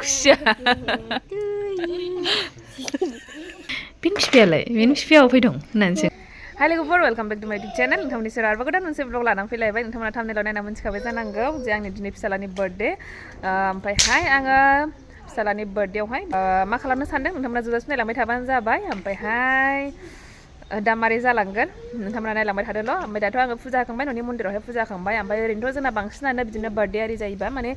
खुसिया बेनि बिफायालाय बेनि बिफाया अफाय दं होननानैसो हाय लोगोफोर वेलकाम बेक टु माय इउटिउब चेनेल नोंथांमोननि सेराव आरोबाव गोदान मोनसे ब्लग लानानै फैलायबाय नोंथांमोना थाम्बनेलाव नायना मोनथिखाबाय जानांगौ जे आंनि दिनै फिसालानि बार्थडे ओमफ्रायहाय आङो फिसालानि बार्थडेयावहाय मा खालामनो सानदों नोंथांमोना जुजासु नायलांबाय थाबानो जाबाय ओमफ्रायहाय दा मारै जालांगोन नोंथांमोना नायलांबाय थादोल' ओमफ्राय दाथ' आङो फुजा होखांबाय न'नि मन्दिरावहाय फुजा होखांबाय ओमफ्राय ओरैनोथ' जोंना बांसिनानो बिदिनो बार्थडे आरि जायोबा माने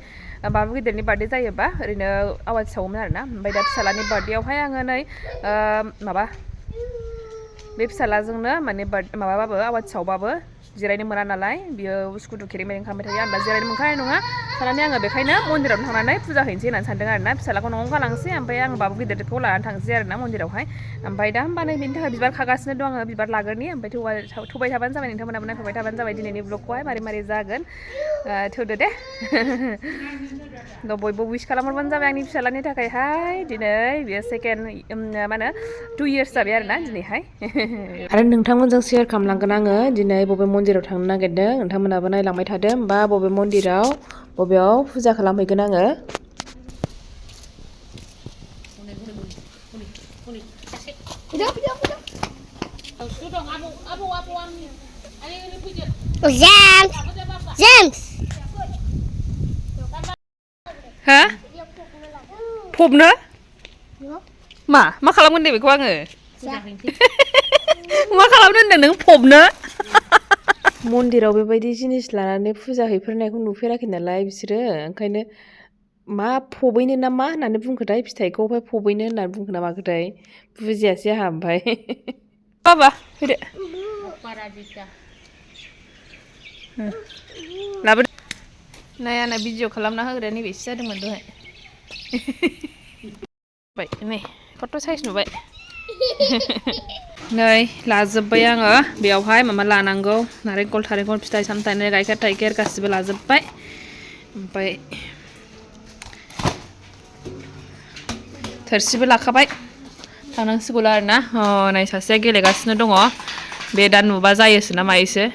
बाबु गिदिरनि बार्थडे जायोबा ओरैनो आवाथि सावोमोन आरोना ओमफ्राय दा फिसालानि बार्थडेयावहाय आङो नै माबा बे फिसालाजोंनो माने माबाबाबो आवाथि सावबाबो जिरायनो मोना नालाय बियो उसुखुथु खेरें मेरें खालामबाय थायो आंबा जिरायनो मोनखानाय नङा साननानै आङो बेखायनो मन्दिरावनो थांनानै फुजा हैनोसै होननानै सानदों आरोना फिसालाखौ न'आव गालांसै ओमफ्राय आं बाबु गिदिरखौ लानानै थांसै आरोना मन्दिरावहाय ओमफ्राय दा होमबा नै बेनि थाखाय बिबार खागासिनो दं आङो बिबार लागोरनि ओमफ्राय थौबाय थाबानो जाबाय नोंथांमोनाबो नायफाबाय थाबानो जाबाय दिनैनि ब्लगखौहाय मारै मारै जागोन थौदो दे बयबो उइस खालामहरबानो जाबाय आंनि फिसालानि थाखायहाय दिनै बियो सेकेन्ड मा होनो 2 इयार्स जाबाय आरोना दिनैहाय आरो नोंथांमोनजों शेयार खालामलांगोन आङो दिनै बबे मन्दिराव थांनो नागिरदों नोंथांमोनाबो नायलांबाय थादों बा बबे मन्दिराव बबेयाव फुजा खालामहैगोन आङो James हा फबनो मा खालामगोन दे बेखौ आङो मा खालामनो होनदों नों फबनो मन्दिराव बेबायदि जिनिस लानानै फुजा हैफेरनायखौ नुफेराखै नालाय बिसोरो ओंखायनो मा फबैनो ना मा होननानै बुंखोथाय फिथाइखौ ओमफ्राय फबैनो होननानै बुंखो ना माखोथाय बुजियासै आंहा ओमफ्राय बाबा फैदो लाबोदो नाय आंना भिडिअ खालामना होग्राया नैबेसो जादोंमोन दहाय नै फट' साइज नुबाय नै लाजोब्बाय आङो बेयावहाय माबा लानांगौ नारेंखल थारेंखल फिथाइ सामथाइ गाइखेर थाइखेर गासिबो लाजोब्बाय ओमफ्राय थोरसिबो लाखाबाय थांनांसिगौला आरोना नै सासेया गेलेगासिनो दङ बे दा नुबा जायोसो ना मायोसो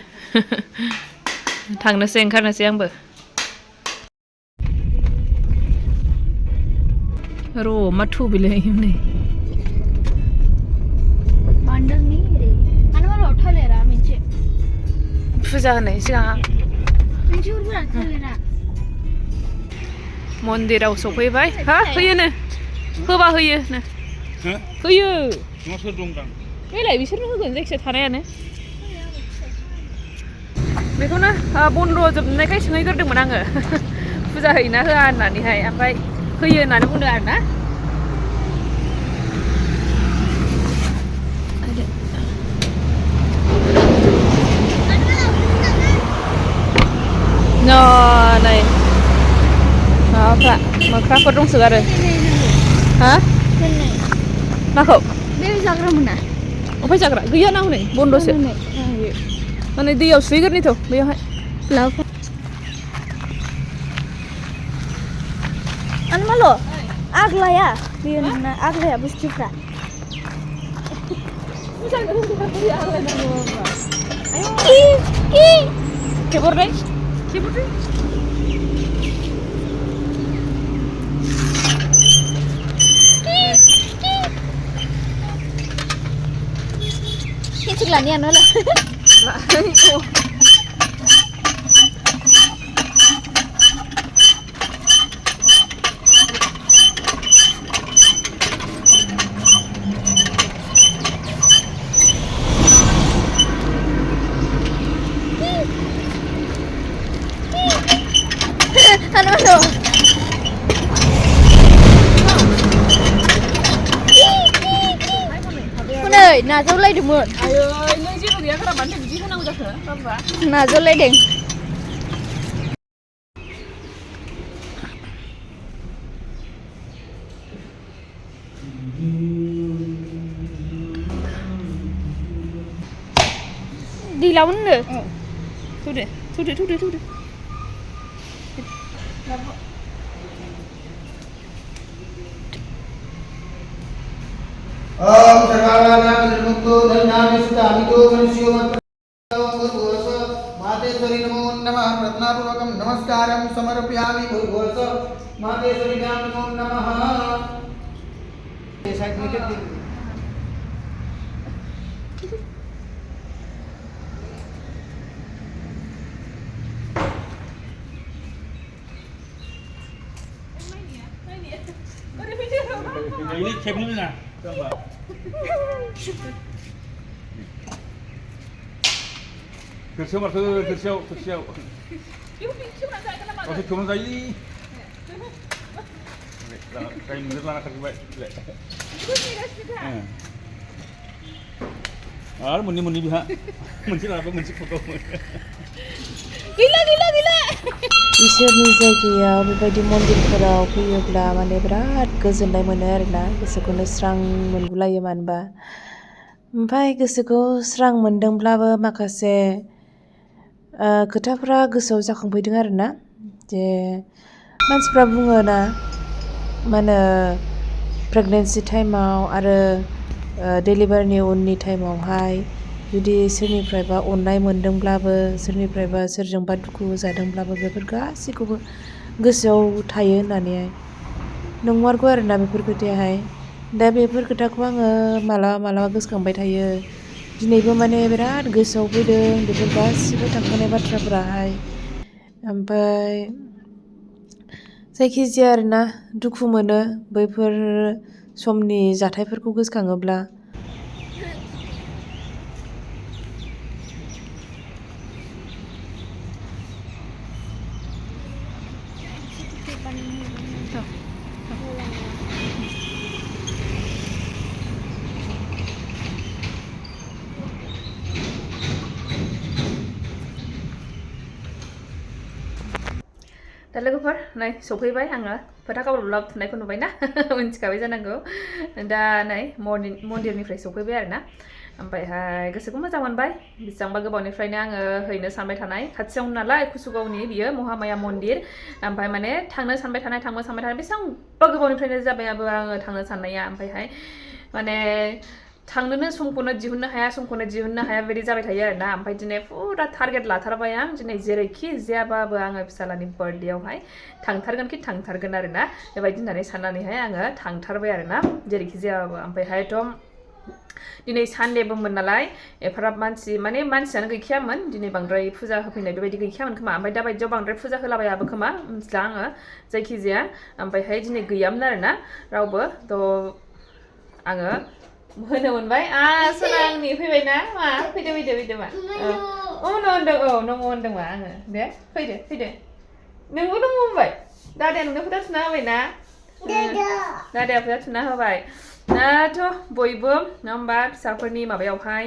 थांनोसै ओंखारनोसै आंबो र' मा थुबिलै नै फुजा होनाय सिगां मन्दिराव सफैबाय हा होयोनो होबा होयो होयो बेलाय बिसोरनो होगोन जायखिजाया थानायानो बेखौनो बन्द' जोबनायखाय सोंहैग्रोदोंमोन आङो फुजा होयोना होआ होननानैहाय ओमफ्राय होयो होननानै बुंदों आरोना नै माबाफ्रा मोख्राफोर दंसोगारो हा माखौ बे जाग्रा मोना ओमफ्राय जाग्रा गैया ना हनै बन्द'सो माने दैयाव सुहैगोरनिथ' बैयावहाय माल' आग्लाया बेयो नोंना आग्लाया बुस्थुफ्रा खेबहरदे Kita lani ano lah. Ano? Này, nazo lấy được mượn. Nazo lấy được. Đi lâu nữa. Thôi đi. Om Sarvana Nirmukto Dhanyanishta Amito Manusyo Bhurvasa Mateswari Namo Namah Pratnapurvakam Namaskaram Samarpyami Bhurvasa Mateswari Namo Namah Ini cek dulu nah. Coba. Kerja mas kerja. Masih cuma tadi. Kayak bener lah kerja baik. Muni biha. Mencik apa mencik foto. Gila. इसोरनि जायगायाव बेबायदि मन्दिरफोराव फैयोब्ला माने बिराद गोजोननाय मोनो आरोना गोसोखौनो स्रां मोनगुलायो मानोबा ओमफ्राय गोसोखौ स्रां मोनदोंब्लाबो माखासे खोथाफ्रा गोसोआव जाखांफैदों आरोना जे मानसिफ्रा बुङो ना मा होनो प्रेगनेन्सि टाइमाव आरो डेलिभारिनि उननि टाइमावहाय जुदि सोरनिफ्रायबा अननाय मोनदोंब्लाबो सोरनिफ्रायबा सोरजोंबा दुखु जादोंब्लाबो बेफोर गासैखौबो गोसोआव थायो होननानैहाय नंमारगौ आरोना बेफोर खोथायाहाय दा बेफोर खोथाखौ आङो मालाबा गोसोखांबाय थायो दिनैबो माने बिराद गोसोआव फैदों बेफोर गासिबो थांखानाय बाथ्राफोराहाय ओमफ्राय जायखिजाया आरोना दुखु मोनो बैफोर समनि जाथायफोरखौ गोसोखाङोब्ला दा लोगोफोर नै सफैबाय आङो फोथा कावलाव फुननायखौ नुबाय ना मिन्थिखाबाय जानांगौ दा नै मन्दिरनिफ्राय सफैबाय आरोना ओमफ्रायहाय गोसोखौ मोजां मोनबाय बेसेबांबा गोबावनिफ्रायनो आङो हैनो सानबाय थानाय खाथियावनो नालाय कुसुगावनि बियो महामाया मन्दिर ओमफ्राय माने थांनो सानबाय थानाय बेसेबांबा गोबावनिफ्रायनो जाबाय आङो थांनो साननाया ओमफ्रायहाय माने थांनोनो समखौनो दिहुननो हाया बेबायदि जाबाय थायो आरोना ओमफ्राय दिनै फुरा टारगेट लाथारबाय आं दिनै जेरैखि जायाबाबो आङो फिसालानि बार्थडेआवहाय थांथारगोन आरोना बेबायदि होननानै साननानैहाय आङो थांथारबाय आरोना जेरैखि जायाबाबो ओमफ्रायहायथ' दिनै सानडेबोमोन नालाय एफाराब मानसियानो गैखायामोन दिनै बांद्राय फुजा होफैनाय बेबायदि गैखायामोन खोमा ओमफ्राय दा बायदियाव बांद्राय फुजा होलाबायाबो खोमा मिथिला आङो जायखिजाया ओमफ्रायहाय दिनै गैयामोन आरोना रावबो थ' आङो होनो मोनबाय सना आंनि फैबायना मा फैदो मा न'आव होनदों मा आङो दे फैदो नोंबो दङ होनबाय दादाया नोंनो फोथा थुना होबायना दादाया फोथा थुना होबाय दाथ' बयबो नङा होमबा फिसाफोरनि माबायावहाय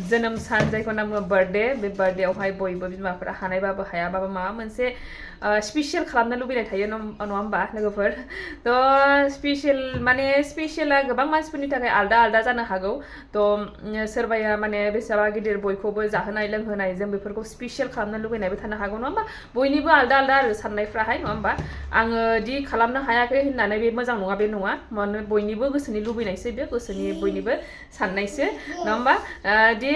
जोनोम सान जायखौ होनना बुङो बार्थडे बे बार्थडेआवहाय बयबो बिमाफोरा हानायबाबो हायाबाबो माबा मोनसे स्पेसियेल खालामनो लुबैनाय थायो नङा होमबा लोगोफोर थ' स्पेसियेला गोबां मानसिफोरनि थाखाय आलदा जानो हागौ थ' सोरबाया माने बेसेबा गिदिर बयखौबो जाहोनाय लोंहोनाय जों बेफोरखौ स्पेसियेल खालामनो लुबैनायबो थानो हागौ नङा होमबा बयनिबो आलदा आरो साननायफ्राहाय नङा होमबा आङो दि खालामनो हायाखै होननानै बे मोजां नङा बे नङा माने बयनिबो गोसोनि लुबैनायसो बे गोसोनि बयनिबो साननायसो नङा होमबा दि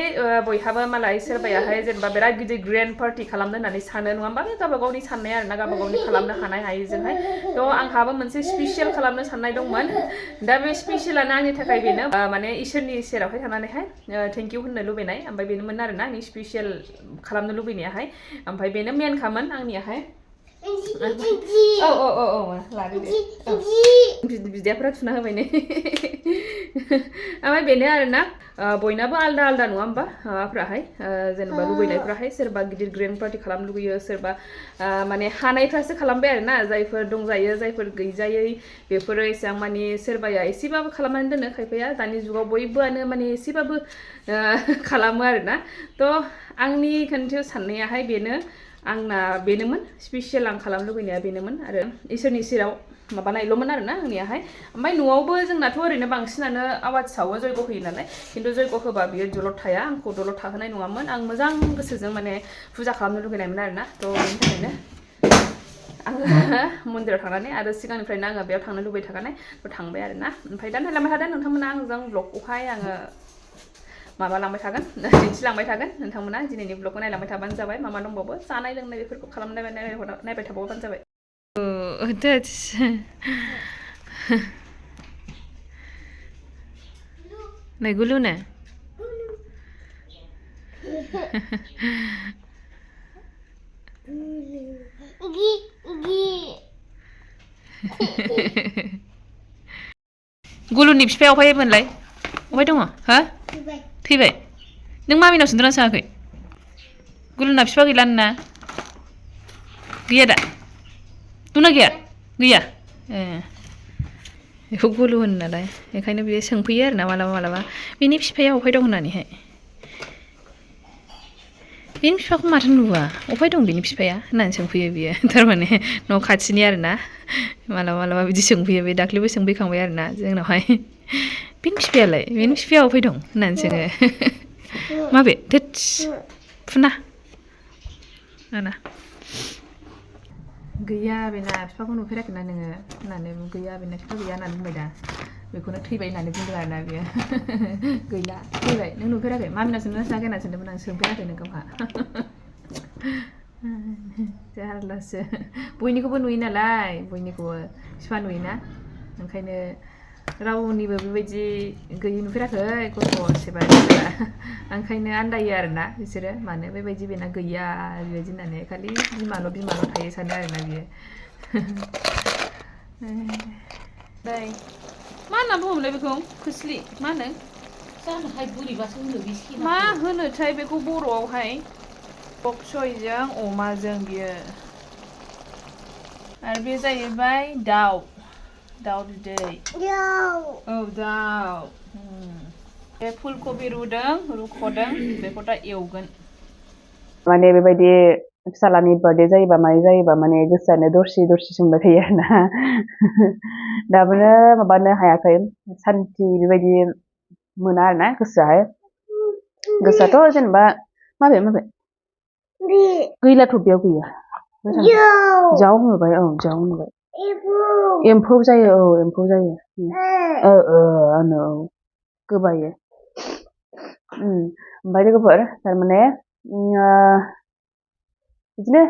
बयहाबो मालाय सोरबायाहाय जेनेबा बिराद गिदिर ग्रेन्ड पार्टि खालामनो होननानै सानो नङा होमबा बे गावबा गावनि साननाय आरोना गावबा गावनि खालामनो हानाय हायैजोंहाय थ' आंहाबो मोनसे स्पेसियेल खालामनो साननाय दंमोन दा बे स्पेसियेलानो आंनि थाखाय बेनो माने इसोरनि सेरावहाय थानानैहाय थेंक इउ होननो लुबैनाय ओमफ्राय बेनोमोन आरोना आंनि स्पेसियेल खालामनो लुबैनायाहाय ओमफ्राय बेनो मेनखामोन आंनियाहाय लादो दे बिदाफोरा थुना होबाय ने ओमफ्राय बेनो आरोना बयनाबो आलदा नङा होमबा माबाफ्राहाय जेनेबा लुबैनायफ्राहाय सोरबा गिदिर ग्रेन्ड पार्टि खालामनो लुबैयो सोरबा माने हानायफ्रासो खालामबाय आरोना जायफोर दंजायो जायफोर गैजायै बेफोरो एसेबां माने सोरबाया एसेबाबो खालामनानै दोनो खायफाया दानि जुगाव बयबोआनो माने एसेबाबो खालामो आरोना थ' आंनि खिन्थु साननायाहाय बेनो आंना बेनोमोन स्पेसियेल आं खालामनो लुबैनाया बेनोमोन आरो इसोरनि सेराव माबानायल'मोन आरोना आंनियाहाय ओमफ्राय न'आवबो जोंनाथ' ओरैनो बांसिनानो आवाथि सावो जयग' होयो नालाय खिन्थु जयग' होबा बियो दलद थाया आंखौ दलद थाहोनाय नङामोन आं मोजां गोसोजों माने फुजा खालामनो लुगैनायमोन आरोना थ' बेनि थाखायनो आङो मन्दिराव थांनानै आरो सिगांनिफ्रायनो आङो बेयाव थांनो लुबैबाय थाखानाय थ' थांबाय आरोना ओमफ्राय दा नायलांबाय थादों नोंथांमोना आंजों ब्लगखौहाय आङो माबालांबाय थागोन दिन्थिलांबाय थागोन नोंथांमोना दिनैनि ब्लगखौ नायलांबाय थाबानो जाबाय मा दंबावो जानाय लोंनाय बेफोरखौ नायबाय थाबावबानो जाबाय Này gulu nè. Guluनि बिफाया अफाय मोनलाय? अफाय दङ? हो? थैबाय। नों मामिनाव सोंदोंना सोङाखै? गुलुना बिफा गैला ना? गैया दा? दंना गैया? गैया? बेखौ गुलु होनो नालाय बेखायनो बियो सोंफैयो आरोना मालाबा मालाबा बिनि बिफाया अफाय दं होननानैहाय बिनि बिफाखौ माथो नुवा अफाय दं बिनि बिफाया होननानै सोंफैयो बियो थारमाने न' खाथिनि आरोना मालाबा मालाबा बिदि सोंफैयो बे दाख्लैबो सोंफैखांबाय आरोना जोंनावहाय बिनि बिफायालाय बिनि बिफाया अफाय दं होननानै सोङो माबे थोदस फुना आना गैया बेना बिफाखौ नुफेराखैना नोङो होननानै गैया बेना बिफा गैया होननानै बुंबाय दा बेखौनो थैबाय होननानै बुंदों आरोना बियो गैला थैबाय नों नुफेराखै मामिनाव सोंदोंना सोङाखै होनना सोंदोंमोन आं सोंफेराखै नोंखौहा जारलासो बयनिखौबो नुयो नालाय बयनिखौबो बिफा नुयोना ओंखायनो रावनिबो बेबायदि गैयि नुफेराखै गथ' सेबा ओंखायनो आन्दायो आरोना बिसोरो मानो बेबायदि बेना गैया बेबायदि होननानै खालि बिमाल' थायो सानो आरोना बियो दै मा होनना बुङोमोनलाय बेखौ खोस्लि मा होनो जानोहाय बोरैबासो होनो बे मा होनोथाय बेखौ बर'आवहाय बक सयजों अमाजों बियो आरो बे जाहैबाय दाउ बिदै औ दाउ बे फुलकबि रुख'दों बेखौ दा एवगोन माने बेबायदि फिसालानि बार्थडे जायोबा माने जायोबा माने गोसोआनो दरसि सोंबाय थायो आरोना दाबोनो माबानो हायाखै सान्थि बेबायदि मोना आरोना गोसोआथ' जेनेबा माबे गैलाथ' बेयाव गैया जाव होनबाय औ जाव होनबाय एम्फौ जायो औ एम्फौ जायो आनो औ गोबायो ओमफ्राय लोगोफोर थारमाने बिदिनो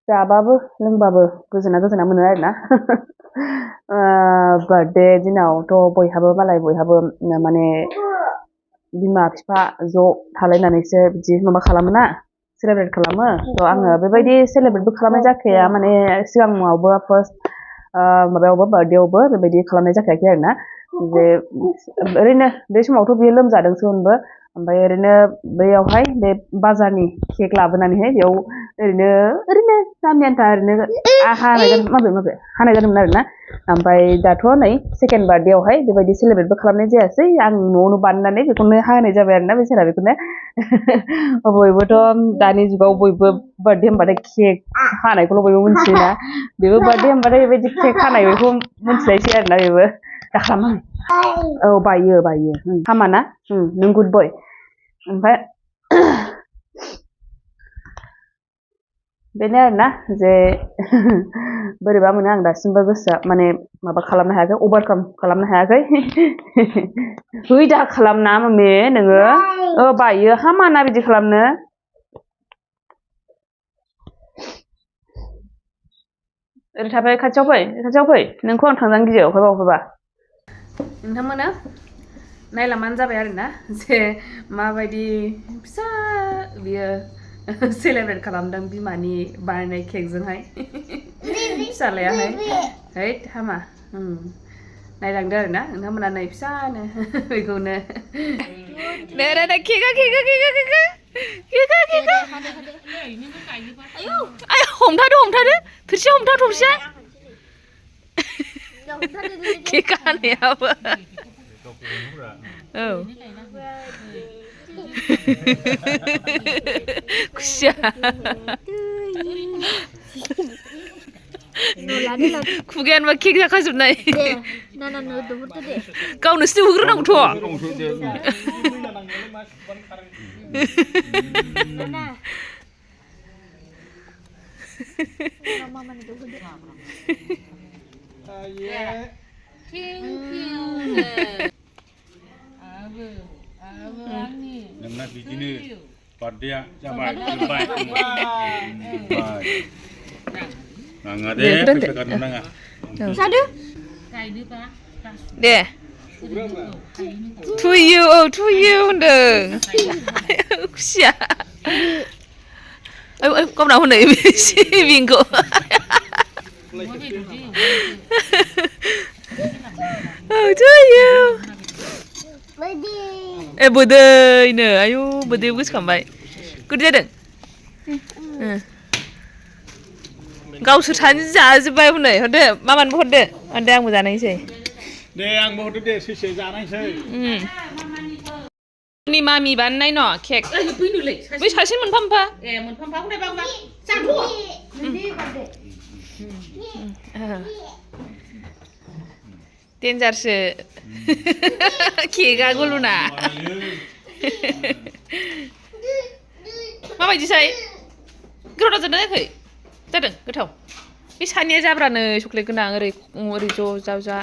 जाबाबो लोंबाबो गोजोना मोनो आरोना बार्थडे दिनावथ' बयहाबो माने बिमा बिफा ज' थालायनानैसो बिदि माबा खालामोना सेलेब्रेट खालामो थ' आङो बेबायदि सेलेब्रेटबो खालामनाय जाखाया माने सिगाङावबो फार्स्ट माबायावबो बार्थडेआवबो बेबायदि खालामनाय जाखायाखै आरोना जे ओरैनो बे समावथ' बियो लोमजादोंसोमोनबो ओमफ्राय ओरैनो बैयावहाय बे बाजारनि केक लाबोनानैहाय बेयाव ओरैनो नामनि आन्था ओरैनो हानाय जादोंमोन आरोना ओमफ्राय दाथ' नै सेकेन्ड बार्थडेआवहाय बेबायदि सेलेब्रेटबो खालामनाय जायासै आं न'आवनो बानायनानै बेखौनो हानाय जाबाय आरोना बेसारा बेखौनो बयबोथ' दानि जुगाव बयबो बार्थडे होनबाथाय केक हानायखौल' बयबो मिथियोना बेबो बार्थडे होनबाथाय बेबायदि केक हानाय बेखौ मिथिलायसै आरोना बेबो दा खालाम औ बायो हामाना नों गुड बय ओमफ्राय बेनो आरोना जे बोरैबा मोनो आं दासिमबो गोसोआ माने माबा खालामनो हायाखै अभारकाम खालामनो हायाखै है दा खालामना मामि नोङो बायो हामाना बिदि खालामनो ओरै थाबाय खाथियाव फै नोंखौ आं थांजानो गियो अफायबा नोंथांमोना नायलांबानो जाबाय आरोना जे माबायदि फिसा बियो सेलेब्रेट खालामदों बिमानि बानायनाय केकजोंहाय फिसालायाहाय हैद हामा नायलांदो आरोना नोंथांमोना नै फिसानो बेखौनो दे केकआ हमथादो थोरसिया हमथा थोरसिया केक हानायाबो औ खुसिया खुगायानोबा केक जाखाजोबनाय गावनोसो नुहोग्रोनांगौथ' नोंना बिदिनो बार्थडेआ जाबाय नाङा दे फैसा गारनो नाङा दे थुयो औ थुयो होनदों खुसिया गावना हनै सिबिंखौ औ थुयो ए बोदैनो आयु बोदै गोसोखांबाय गोदै जादों गावसोर सानै जाजोब्बाय हनै हरदो मामानोबो हरदो दे आंबो जानायसै दे आंबो हरदो दे सैसे जानायसै नि मामि बानायनाय न केक बै सासे मोनफा मोनफा ए मोनफा हनै बाबा डेन्जारसो केकआ गलुना माबायदिसाय गोथाव जादों जायाखै जादों गोथाव बे सानैया जाब्रानो चक्लेट गोनां ओरै ओरै ज' जावजा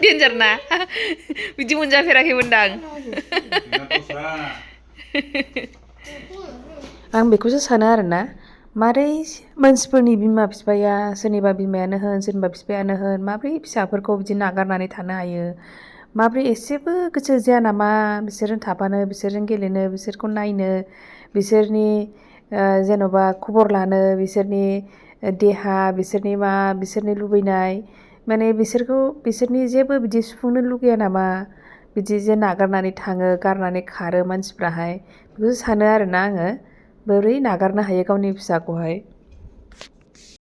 डेन्जार ना बिदि मोनजाफेराखैमोनदां आं बेखौसो सानो आरोना मारै मानसिफोरनि बिमा बिफाया सोरनिबा बिमायानो होन सोरनिबा बिफायानो होन माब्रै फिसाफोरखौ बिदि नागारनानै थानो हायो माब्रै एसेबो गोसो जाया नामा बिसोरजों थाफानो बिसोरजों गेलेनो बिसोरखौ नायनो बिसोरनि जेन'बा खबर लानो बिसोरनि देहा बिसोरनि बिसोरनि लुबैनाय माने बिसोरनि जेबो बिदि सुफुंनो लुगैया नामा बिदि जे नागारनानै थाङो गारनानै खारो मानसिफ्राहाय बेखौसो सानो आरोना आङो बोरै नागारनो हायो गावनि फिसाखौहाय